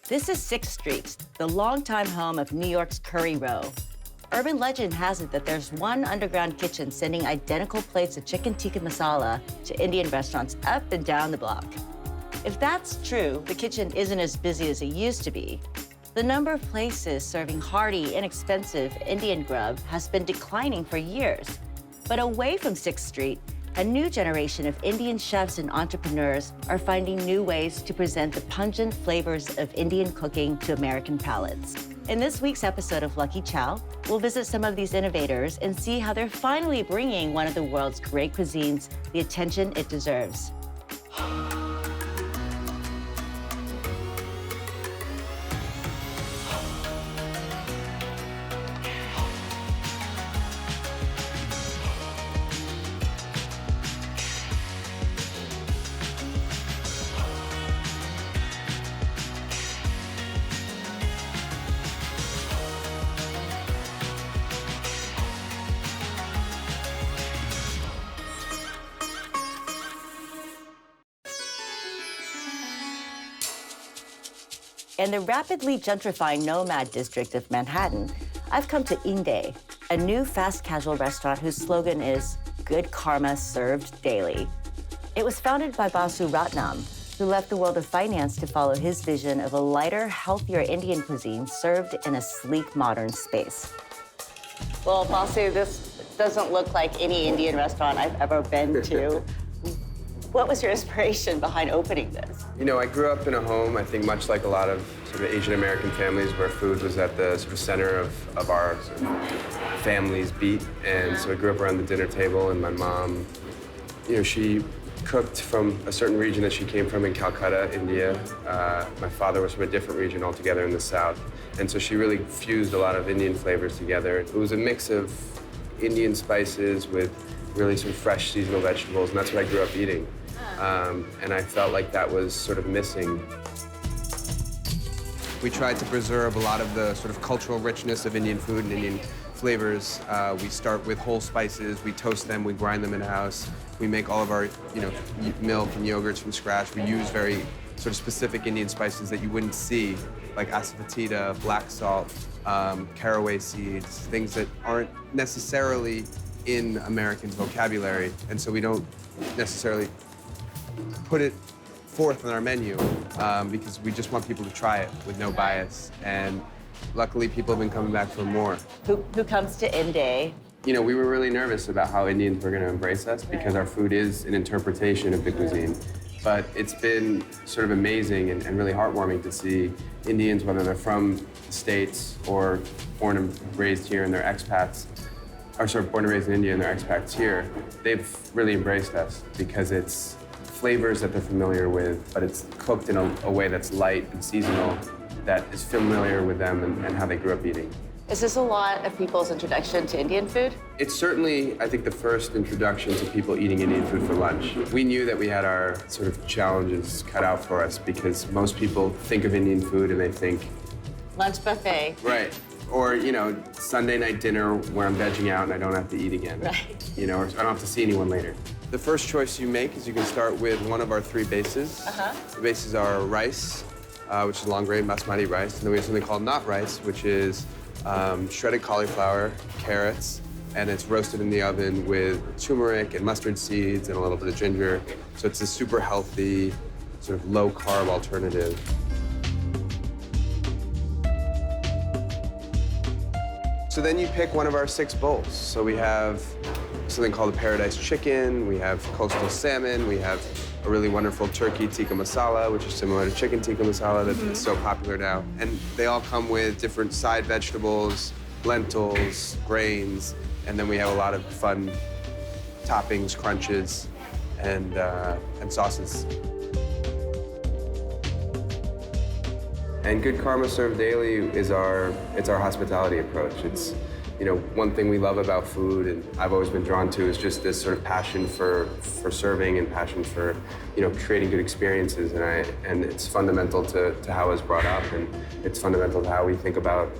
This is 6th Street, the longtime home of New York's Curry Row. Urban legend has it that there's one underground kitchen sending identical plates of chicken tikka masala to Indian restaurants up and down the block. If that's true, the kitchen isn't as busy as it used to be. The number of places serving hearty, inexpensive Indian grub has been declining for years. But away from 6th Street, a new generation of Indian chefs and entrepreneurs are finding new ways to present the pungent flavors of Indian cooking to American palates. In this week's episode of Lucky Chow, we'll visit some of these innovators and see how they're finally bringing one of the world's great cuisines the attention it deserves. In the rapidly gentrifying Nomad district of Manhattan, I've come to Inde, a new fast casual restaurant whose slogan is "Good Karma Served Daily." It was founded by Basu Ratnam, who left the world of finance to follow his vision of a lighter, healthier Indian cuisine served in a sleek, modern space. Well, Basu, this doesn't look like any Indian restaurant I've ever been to. What was your inspiration behind opening this? You know, I grew up in a home, I think much like a lot of sort of Asian American families, where food was at the sort of center of our sort of family's beat. And so I grew up around the dinner table, and my mom, you know, she cooked from a certain region that she came from in Calcutta, India. My father was from a different region altogether in the South. And so she really fused a lot of Indian flavors together. It was a mix of Indian spices with really some fresh seasonal vegetables, and that's what I grew up eating. And I felt like that was sort of missing. We tried to preserve a lot of the sort of cultural richness of Indian food and Indian flavors. We start with whole spices, we toast them, we grind them in-house. We make all of our, milk and yogurts from scratch. We use very sort of specific Indian spices that you wouldn't see, like asafoetida, black salt, caraway seeds, things that aren't necessarily in Americans' vocabulary, and so we don't necessarily put it forth on our menu because we just want people to try it with no bias. And luckily, people have been coming back for more. Who comes to Inde? You know, we were really nervous about how Indians were going to embrace us because our food is an interpretation of the cuisine. But it's been sort of amazing and really heartwarming to see Indians, whether they're from the States or born and raised here and they're expats, or sort of born and raised in India and they're expats here, they've really embraced us because it's flavors that they're familiar with, but it's cooked in a way that's light and seasonal, that is familiar with them and how they grew up eating. Is this a lot of people's introduction to Indian food? It's certainly, I think, the first introduction to people eating Indian food for lunch. We knew that we had our sort of challenges cut out for us because most people think of Indian food and they think lunch buffet. Right. Or, Sunday night dinner where I'm vegging out and I don't have to eat again. Right. Or I don't have to see anyone later. The first choice you make is you can start with one of our 3 bases. The bases are rice, which is long grain basmati rice, and then we have something called not rice, which is shredded cauliflower, carrots, and it's roasted in the oven with turmeric and mustard seeds and a little bit of ginger. So it's a super healthy, sort of low-carb alternative. So then you pick one of our 6 bowls. So we have something called a paradise chicken, we have coastal salmon, we have a really wonderful turkey tikka masala, which is similar to chicken tikka masala that's so popular now. And they all come with different side vegetables, lentils, grains, and then we have a lot of fun toppings, crunches, and sauces. And Good Karma Served Daily is our hospitality approach. It's, one thing we love about food, and I've always been drawn to, is just this sort of passion for serving and passion for, creating good experiences. And it's fundamental to how I was brought up, and it's fundamental to how we think about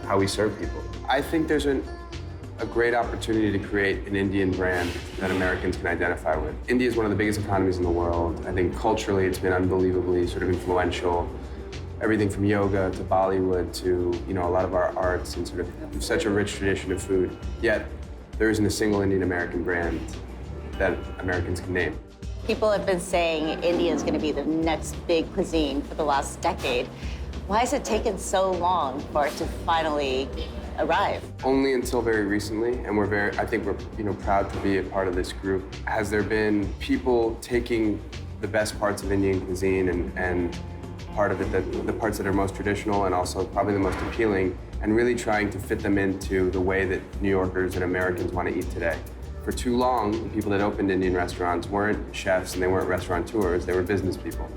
how we serve people. I think there's a great opportunity to create an Indian brand that Americans can identify with. India is one of the biggest economies in the world. I think culturally it's been unbelievably sort of influential. everything from yoga to Bollywood to, a lot of our arts and sort of such a rich tradition of food. Yet there isn't a single Indian American brand that Americans can name. People have been saying India is going to be the next big cuisine for the last decade. Why has it taken so long for it to finally arrive? Only until very recently, and I think we're proud to be a part of this group. Has there been people taking the best parts of Indian cuisine and part of it, the parts that are most traditional and also probably the most appealing, and really trying to fit them into the way that New Yorkers and Americans want to eat today. For too long, the people that opened Indian restaurants weren't chefs and they weren't restaurateurs, they were business people.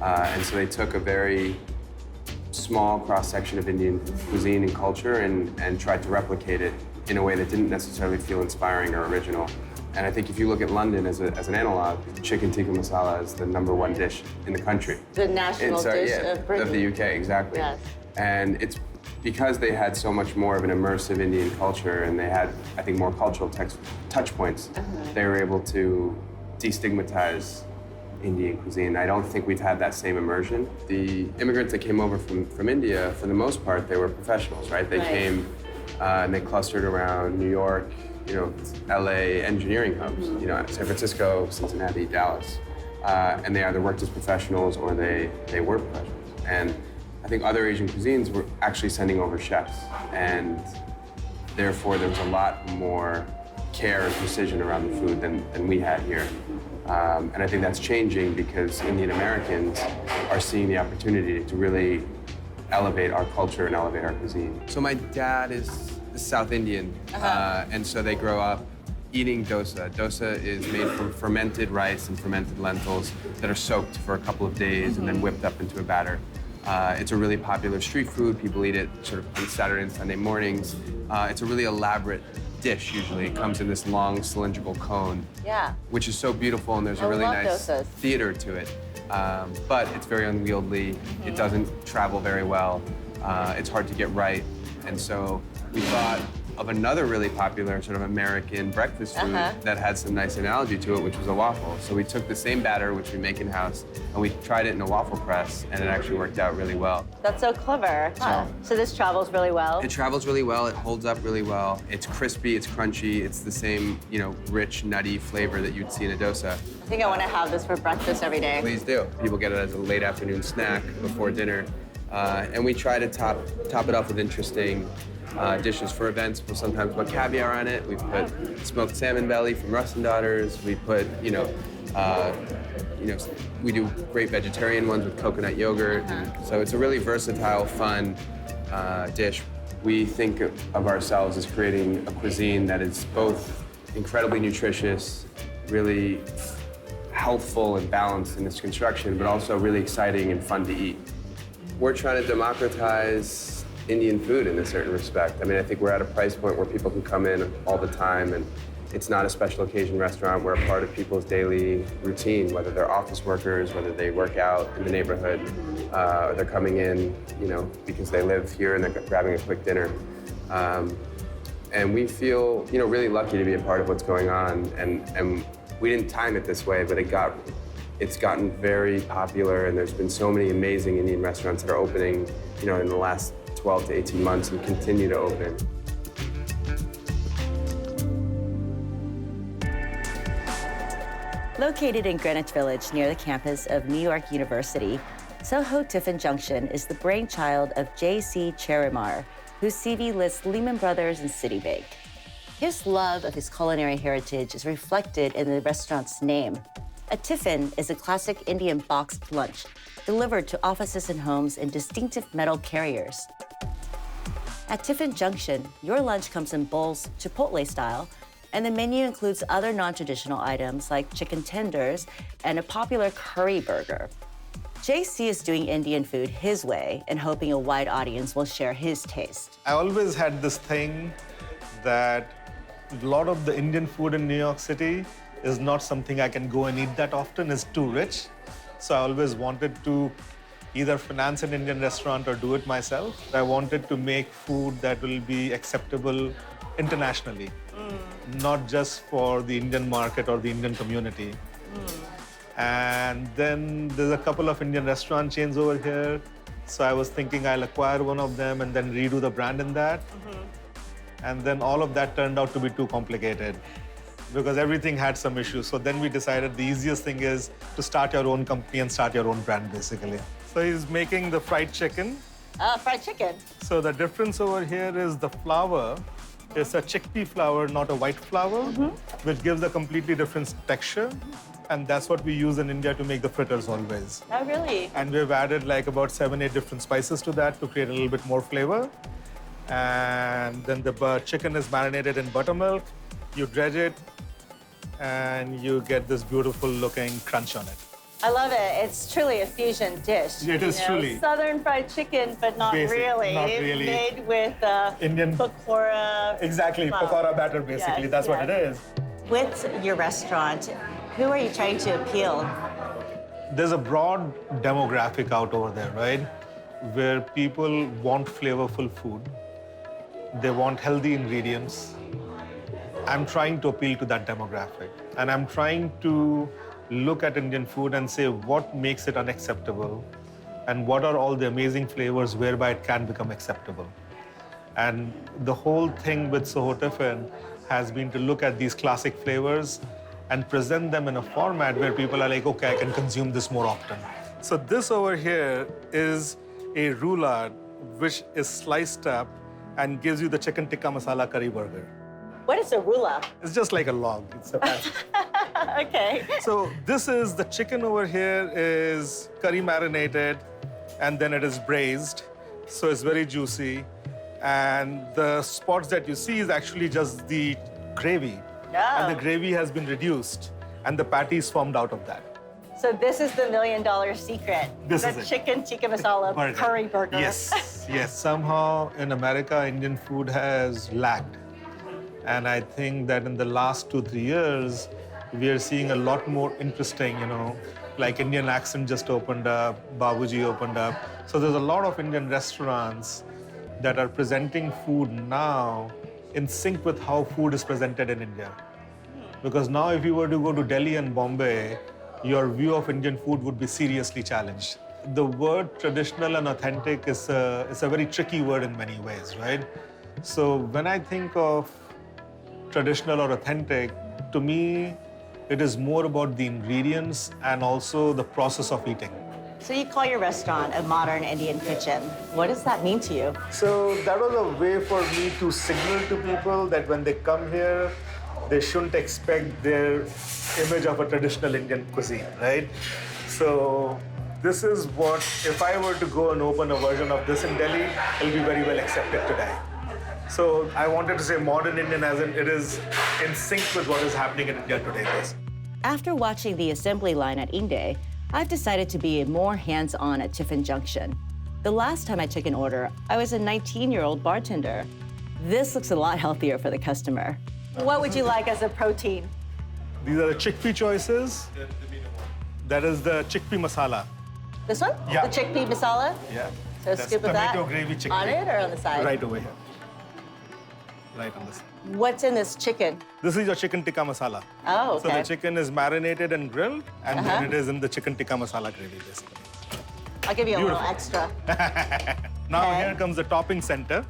And so they took a very small cross-section of Indian cuisine and culture and tried to replicate it in a way that didn't necessarily feel inspiring or original. And I think if you look at London as an analog, chicken tikka masala is the #1 dish in the country. The national dish of Britain. Of the UK, exactly. Yes. And it's because they had so much more of an immersive Indian culture and they had, I think, more cultural touch points, they were able to destigmatize Indian cuisine. I don't think we've had that same immersion. The immigrants that came over from India, for the most part, they were professionals, right? They came and they clustered around New York, LA engineering hubs, San Francisco, Cincinnati, Dallas. And they either worked as professionals or they were professionals. And I think other Asian cuisines were actually sending over chefs. And therefore, there was a lot more care and precision around the food than we had here. And I think that's changing because Indian Americans are seeing the opportunity to really elevate our culture and elevate our cuisine. So my dad is South Indian, and so they grow up eating dosa. Dosa is made from fermented rice and fermented lentils that are soaked for a couple of days and then whipped up into a batter. It's a really popular street food. People eat it sort of on Saturday and Sunday mornings. It's a really elaborate dish usually. It comes in this long cylindrical cone, which is so beautiful, and there's a really nice theater to it. But it's very unwieldy. It doesn't travel very well. It's hard to get right. And so we thought of another really popular sort of American breakfast food that had some nice analogy to it, which was a waffle. So we took the same batter, which we make in-house, and we tried it in a waffle press, and it actually worked out really well. That's so clever. So this travels really well? It travels really well. It holds up really well. It's crispy, it's crunchy. It's the same, rich, nutty flavor that you'd see in a dosa. I think I want to have this for breakfast every day. Please do. People get it as a late afternoon snack before dinner. And we try to top it off with interesting dishes for events. We'll sometimes put caviar on it. We've put smoked salmon belly from Russ and Daughters. We put, we do great vegetarian ones with coconut yogurt. And so it's a really versatile, fun dish. We think of ourselves as creating a cuisine that is both incredibly nutritious, really healthful and balanced in its construction, but also really exciting and fun to eat. We're trying to democratize Indian food in a certain respect. I mean, I think we're at a price point where people can come in all the time, and it's not a special occasion restaurant. We're a part of people's daily routine, whether they're office workers, whether they work out in the neighborhood, or they're coming in, because they live here and they're grabbing a quick dinner. And we feel, really lucky to be a part of what's going on. And we didn't time it this way, but it's gotten very popular, and there's been so many amazing Indian restaurants that are opening, in the last 12 to 18 months and continue to open. Located in Greenwich Village near the campus of New York University, Soho Tiffin Junction is the brainchild of J.C. Cherimar, whose CV lists Lehman Brothers and Citibank. His love of his culinary heritage is reflected in the restaurant's name. A tiffin is a classic Indian boxed lunch delivered to offices and homes in distinctive metal carriers. At Tiffin Junction, your lunch comes in bowls, Chipotle style, and the menu includes other non-traditional items like chicken tenders and a popular curry burger. JC is doing Indian food his way and hoping a wide audience will share his taste. I always had this thing that a lot of the Indian food in New York City is not something I can go and eat that often. It's too rich. So I always wanted to either finance an Indian restaurant or do it myself. I wanted to make food that will be acceptable internationally, not just for the Indian market or the Indian community. And then there's a couple of Indian restaurant chains over here. So I was thinking I'll acquire one of them and then redo the brand in that. And then all of that turned out to be too complicated because everything had some issues. So then we decided the easiest thing is to start your own company and start your own brand, basically. So he's making the fried chicken. Fried chicken. So the difference over here is the flour. It's a chickpea flour, not a white flour, which gives a completely different texture. And that's what we use in India to make the fritters always. Oh, really? And we've added like about 7, 8 different spices to that to create a little bit more flavor. And then the chicken is marinated in buttermilk. You dredge it, and you get this beautiful looking crunch on it. I love it. It's truly a fusion dish. It is truly. Southern fried chicken, but not Basic, really. not really. Made with Indian pakora. Exactly, flour. pakora batter, basically. Yes, That's what it yes. is. With your restaurant, who are you trying to appeal? There's a broad demographic out over there, right? Where people want flavorful food. They want healthy ingredients. I'm trying to appeal to that demographic. And I'm trying to look at Indian food and say what makes it unacceptable and what are all the amazing flavors whereby it can become acceptable. And the whole thing with Soho Tiffin has been to look at these classic flavors and present them in a format where people are like, okay, I can consume this more often. So this over here is a roulade, which is sliced up and gives you the chicken tikka masala curry burger. What is a rula? It's just like a log. It's a fancy. Okay. So this is the chicken over here is curry marinated and then it is braised. So it's very juicy. And the spots that you see is actually just the gravy. Yeah. And the gravy has been reduced and the patty is formed out of that. So this is the $1 million secret. This the is it. chicken tikka masala curry burger. Yes, yes. Somehow in America, Indian food has lagged. And I think that in the last 2-3 years, we are seeing a lot more interesting, like Indian Accent just opened up, Babuji opened up. So there's a lot of Indian restaurants that are presenting food now in sync with how food is presented in India. Because now if you were to go to Delhi and Bombay, your view of Indian food would be seriously challenged. The word traditional and authentic is a very tricky word in many ways, right? So when I think of traditional or authentic, to me, it is more about the ingredients and also the process of eating. So you call your restaurant a modern Indian kitchen. What does that mean to you? So that was a way for me to signal to people that when they come here, they shouldn't expect their image of a traditional Indian cuisine, right? So this is what, if I were to go and open a version of this in Delhi, it'll be very well accepted today. So I wanted to say modern Indian as in it is in sync with what is happening in India today. After watching the assembly line at Inde, I've decided to be more hands-on at Tiffin Junction. The last time I took an order, I was a 19-year-old bartender. This looks a lot healthier for the customer. What would you like as a protein? These are the chickpea choices. That is the chickpea masala. This one? Yeah. The chickpea masala? Yeah. So a That's scoop of that tomato gravy chickpea. on it or on the side? Right over here. Right on this. What's in this chicken? This is your chicken tikka masala. Oh, okay. So the chicken is marinated and grilled, and then it is in the chicken tikka masala gravy, basically. I'll give you a little Beautiful. extra. Now Okay. here comes the topping center.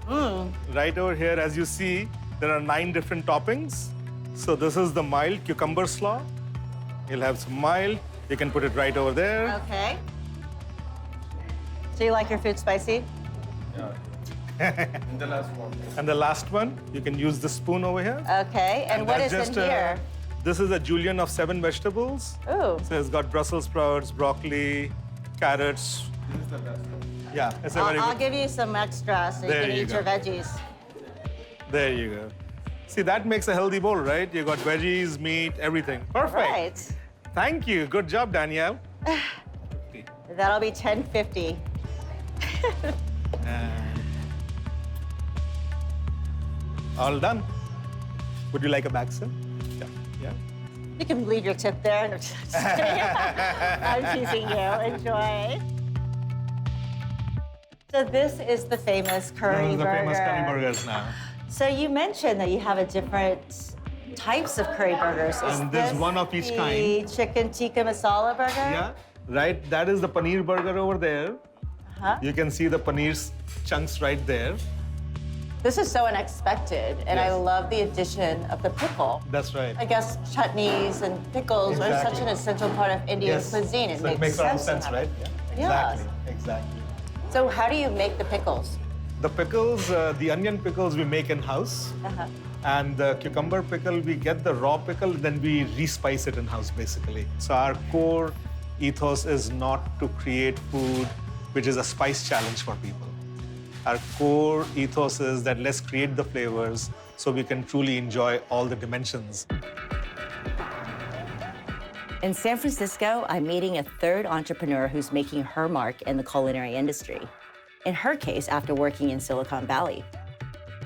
Right over here, as you see, there are 9 different toppings. So this is the mild cucumber slaw. You'll have some mild. You can put it right over there. Okay. So you like your food spicy? And the last one, you can use the spoon over here. Okay. And what is that's in just here? This is a julienne of 7 vegetables. Ooh. So it's got Brussels sprouts, broccoli, carrots. This is the best one. Yeah, it's a very I'll good. give you some extra so you There can you eat go. your veggies. There you go. See, that makes a healthy bowl, right? You got veggies, meat, everything. Perfect. Right. Thank you. Good job, Danielle. That'll be $10.50. All done. Would you like a bag, sir? Yeah. Yeah. You can leave your tip there. No, just kidding. I'm teasing you. Enjoy. So this is the famous curry Those are the burger. famous curry burgers now. So you mentioned that you have a different types of curry burgers. Is And there's this one of each the kind. chicken tikka masala burger? Yeah. Right. That is the paneer burger over there. You can see the paneer chunks right there. This is so unexpected, and I Yes. love the addition of the pickle. That's right. I guess chutneys and pickles are such Exactly. an essential part of Indian cuisine. So it makes a lot of sense, to have right? it. Yeah. Yes. Exactly. Exactly. So how do you make the pickles? The pickles, the onion pickles we make in-house. And the cucumber pickle, we get the raw pickle, then we re-spice it in-house, basically. So our core ethos is not to create food which is a spice challenge for people. Our core ethos is that let's create the flavors so we can truly enjoy all the dimensions. In San Francisco, I'm meeting a third entrepreneur who's making her mark in the culinary industry. In her case, after working in Silicon Valley.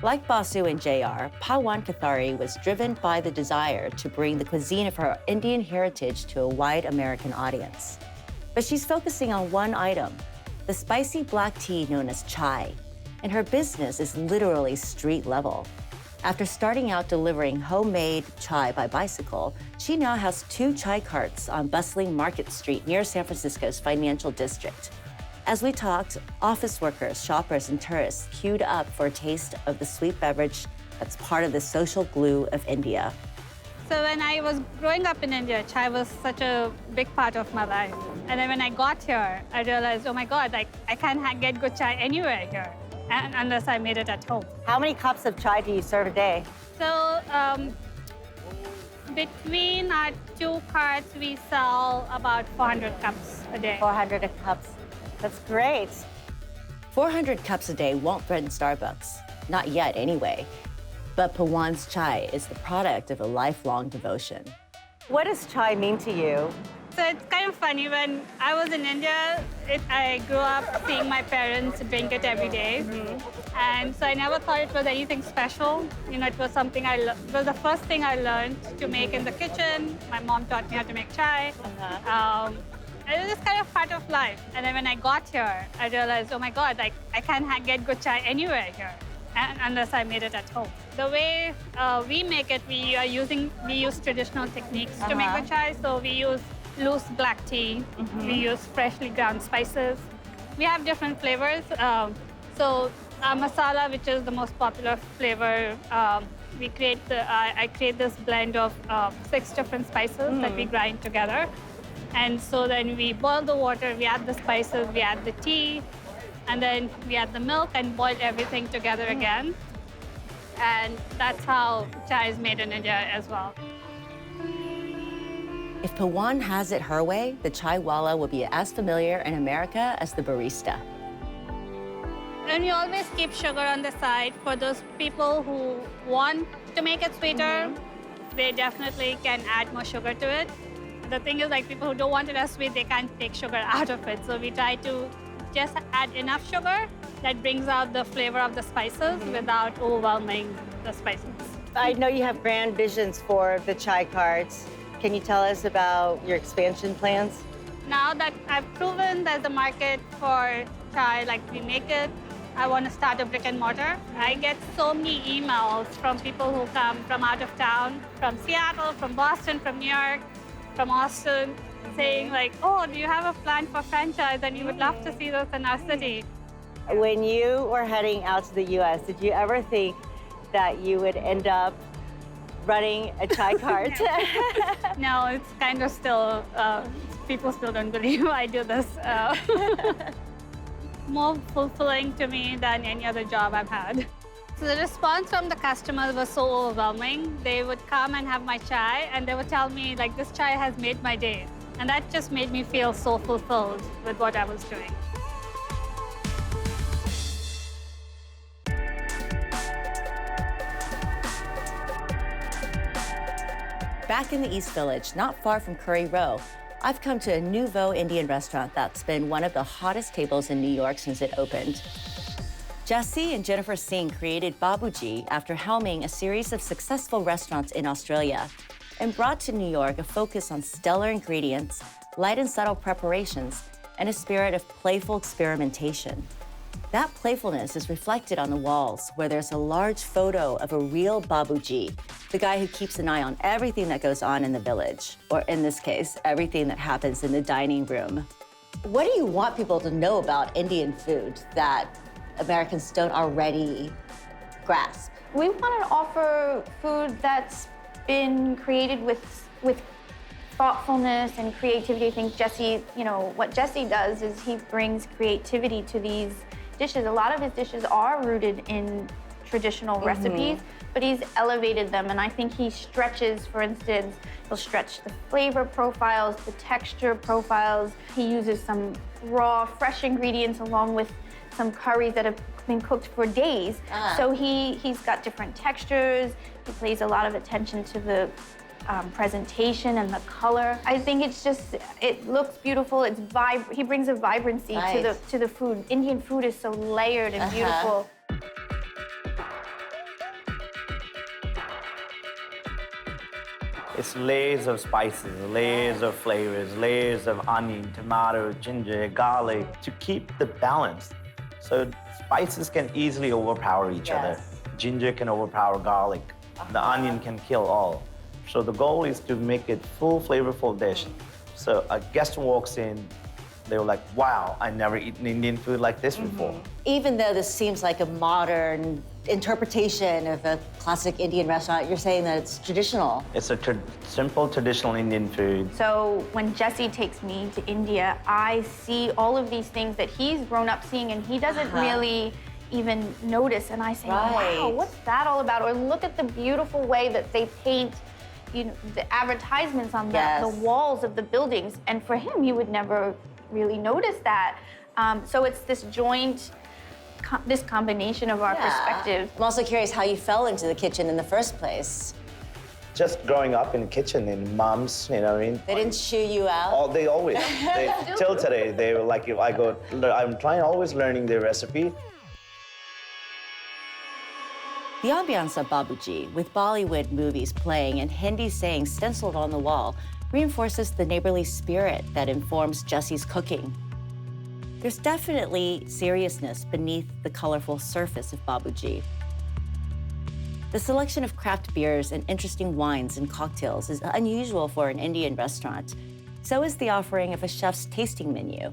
Like Basu and JR, Pawan Kathari was driven by the desire to bring the cuisine of her Indian heritage to a wide American audience. But she's focusing on one item, the spicy black tea known as chai. And her business is literally street level. After starting out delivering homemade chai by bicycle, she now has 2 chai carts on bustling Market Street near San Francisco's financial district. As we talked, office workers, shoppers, and tourists queued up for a taste of the sweet beverage that's part of the social glue of India. So when I was growing up in India, chai was such a big part of my life. And then when I got here, I realized, oh my God, I can't get good chai anywhere here, unless I made it at home. How many cups of chai do you serve a day? So between our 2 carts, we sell about 400 cups a day. 400 cups. That's great. 400 cups a day won't threaten Starbucks. Not yet, anyway. But Pawan's chai is the product of a lifelong devotion. What does chai mean to you? So it's kind of funny. When I was in India, I grew up seeing my parents drink it every day. And so I never thought it was anything special. You know, it was something it was the first thing I learned to make in the kitchen. My mom taught me how to make chai. It was just kind of part of life. And then when I got here, I realized, oh my God, I can't get good chai anywhere here, unless I made it at home. The way we make it, we use traditional techniques to make the chai. So we use loose black tea. We use freshly ground spices. We have different flavors. So masala, which is the most popular flavor, I create this blend of 6 different spices that we grind together. And so then we boil the water, we add the spices, we add the tea, and then we add the milk and boil everything together again. And that's how chai is made in India as well. If Pawan has it her way, the chai wala will be as familiar in America as the barista. And we always keep sugar on the side for those people who want to make it sweeter. They definitely can add more sugar to it. The thing is, like, people who don't want it as sweet, they can't take sugar out of it. So we try to just add enough sugar that brings out the flavor of the spices without overwhelming the spices. I know you have grand visions for the chai carts. Can you tell us about your expansion plans? Now that I've proven there's a market for chai, like we make it, I want to start a brick and mortar. I get so many emails from people who come from out of town, from Seattle, from Boston, from New York, from Austin, saying like, oh, do you have a plan for franchise and you would love to see this in our city? When you were heading out to the US, did you ever think that you would end up running a chai cart? No, it's kind of still, people still don't believe I do this. More fulfilling to me than any other job I've had. So the response from the customers was so overwhelming. They would come and have my chai, and they would tell me, like, this chai has made my day. And that just made me feel so fulfilled with what I was doing. Back in the East Village, not far from Curry Row, I've come to a nouveau Indian restaurant that's been one of the hottest tables in New York since it opened. Jassi and Jennifer Singh created Babuji after helming a series of successful restaurants in Australia and brought to New York a focus on stellar ingredients, light and subtle preparations, and a spirit of playful experimentation. That playfulness is reflected on the walls, where there's a large photo of a real Babuji, the guy who keeps an eye on everything that goes on in the village, or in this case, everything that happens in the dining room. What do you want people to know about Indian food that Americans don't already grasp? We want to offer food that's been created with thoughtfulness and creativity. I think Jesse, what Jesse does is he brings creativity to these dishes. A lot of his dishes are rooted in traditional recipes, but he's elevated them. And I think he stretches, for instance, he'll stretch the flavor profiles, the texture profiles. He uses some raw, fresh ingredients along with some curries that have been cooked for days. So he's got different textures. He pays a lot of attention to the presentation and the color. I think it looks beautiful. He brings a vibrancy to the food. Indian food is so layered and beautiful. It's layers of spices, layers of flavors, layers of onion, tomato, ginger, garlic, to keep the balance. So spices can easily overpower each other. Ginger can overpower garlic. The onion can kill all. So the goal is to make it full, flavorful dish. So a guest walks in, they were like, wow, I never eaten Indian food like this before. Even though this seems like a modern interpretation of a classic Indian restaurant, you're saying that it's traditional. It's a simple, traditional Indian food. So when Jesse takes me to India, I see all of these things that he's grown up seeing and he doesn't really even notice. And I say, wow, what's that all about? Or look at the beautiful way that they paint the advertisements on the walls of the buildings. And for him, you would never really notice that. So it's this this combination of our perspectives. I'm also curious how you fell into the kitchen in the first place. Just growing up in the kitchen, in moms, you know what I mean? They didn't shoo you out? They always, till today, they were like, if I'm always learning their recipe. The ambiance of Babuji, with Bollywood movies playing and Hindi sayings stenciled on the wall, reinforces the neighborly spirit that informs Jesse's cooking. There's definitely seriousness beneath the colorful surface of Babuji. The selection of craft beers and interesting wines and cocktails is unusual for an Indian restaurant. So is the offering of a chef's tasting menu.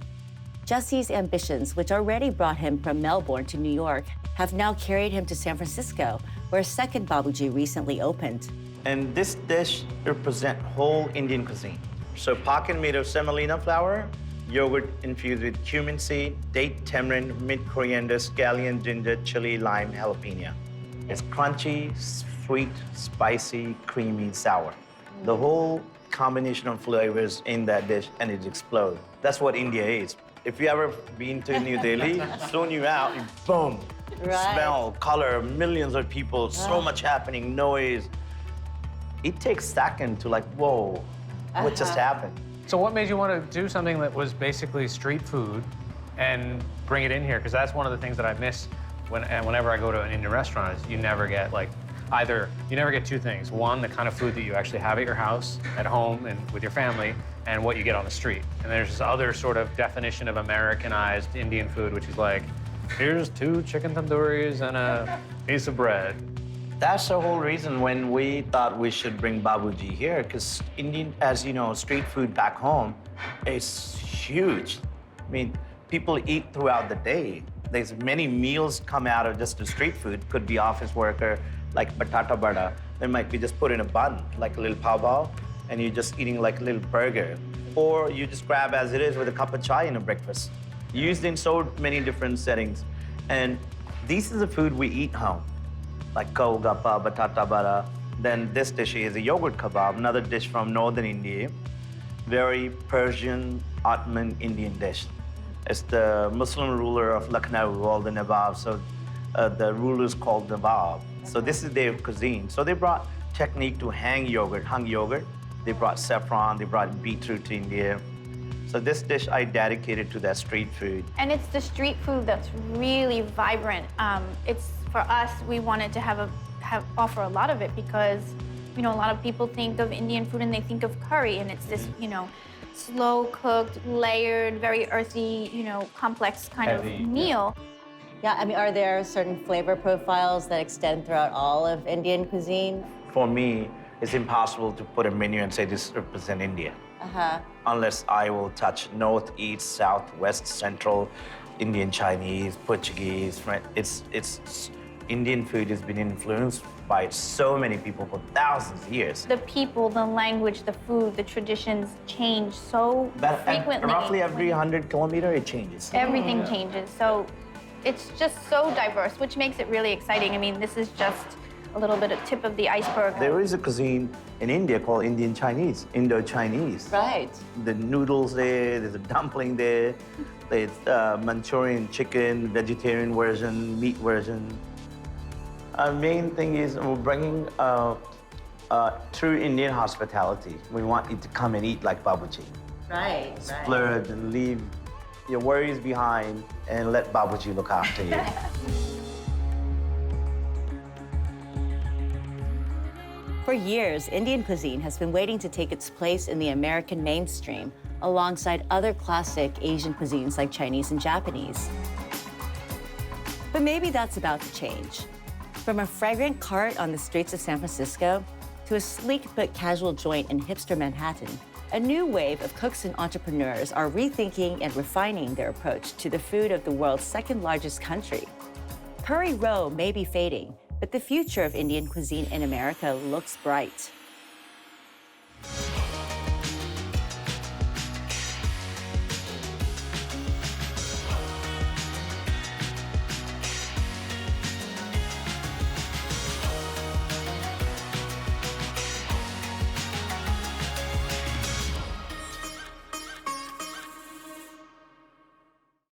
Jesse's ambitions, which already brought him from Melbourne to New York, have now carried him to San Francisco, where a second Babuji recently opened. And this dish represents whole Indian cuisine. So pakin made of semolina flour, yogurt infused with cumin seed, date, tamarind, mint, coriander, scallion, ginger, chili, lime, jalapeno. It's crunchy, sweet, spicy, creamy, sour. The whole combination of flavors in that dish, and it explodes. That's what India is. If you ever been to New Delhi, zone you out, boom. Smell, color, millions of people, so much happening, noise. It takes a second to like, whoa, what just happened? So what made you want to do something that was basically street food and bring it in here? Because that's one of the things that I miss whenever I go to an Indian restaurant is you never get you never get two things. One, the kind of food that you actually have at your house, at home, and with your family, and what you get on the street. And there's this other sort of definition of Americanized Indian food, which is like, here's 2 chicken tandooris and a piece of bread. That's the whole reason when we thought we should bring Babuji here, because Indian, as you know, street food back home is huge. I mean, people eat throughout the day. There's many meals come out of just the street food. Could be office worker, like batata bada. They might be just put in a bun, like a little pav bao, and you're just eating like a little burger. Or you just grab as it is with a cup of chai in a breakfast. Used in so many different settings. And this is the food we eat home, like golgappa, batata bada. Then this dish is a yogurt kebab, another dish from northern India. Very Persian, Ottoman Indian dish. It's the Muslim ruler of Lucknow, all the Nawab, so the ruler is called Nawab. So this is their cuisine. So they brought technique to hung yogurt. They brought saffron, they brought beetroot to India. So this dish I dedicated to that street food. And it's the street food that's really vibrant. For us, we wanted to offer a lot of it because, a lot of people think of Indian food and they think of curry, and it's this, slow cooked, layered, very earthy, complex kind of meal. Yeah, I mean, are there certain flavor profiles that extend throughout all of Indian cuisine? For me, it's impossible to put a menu and say this represents India. unless I will touch north, east, south, west, central, Indian, Chinese, Portuguese, French. It's Indian food has been influenced by so many people for thousands of years. The people, the language, the food, the traditions change so frequently. Roughly every 100 kilometers, it changes. Everything changes. So it's just so diverse, which makes it really exciting. I mean, this is just a little bit of tip of the iceberg. There is a cuisine in India called Indian Chinese, Indo-Chinese. Right. The noodles there's a dumpling there, there's Manchurian chicken, vegetarian version, meat version. Our main thing is we're bringing true Indian hospitality. We want you to come and eat like Babuji. Right. Splurge and leave your worries behind and let Babuji look after you. For years, Indian cuisine has been waiting to take its place in the American mainstream, alongside other classic Asian cuisines like Chinese and Japanese. But maybe that's about to change. From a fragrant cart on the streets of San Francisco to a sleek but casual joint in hipster Manhattan, a new wave of cooks and entrepreneurs are rethinking and refining their approach to the food of the world's second largest country. Curry row may be fading, but the future of Indian cuisine in America looks bright.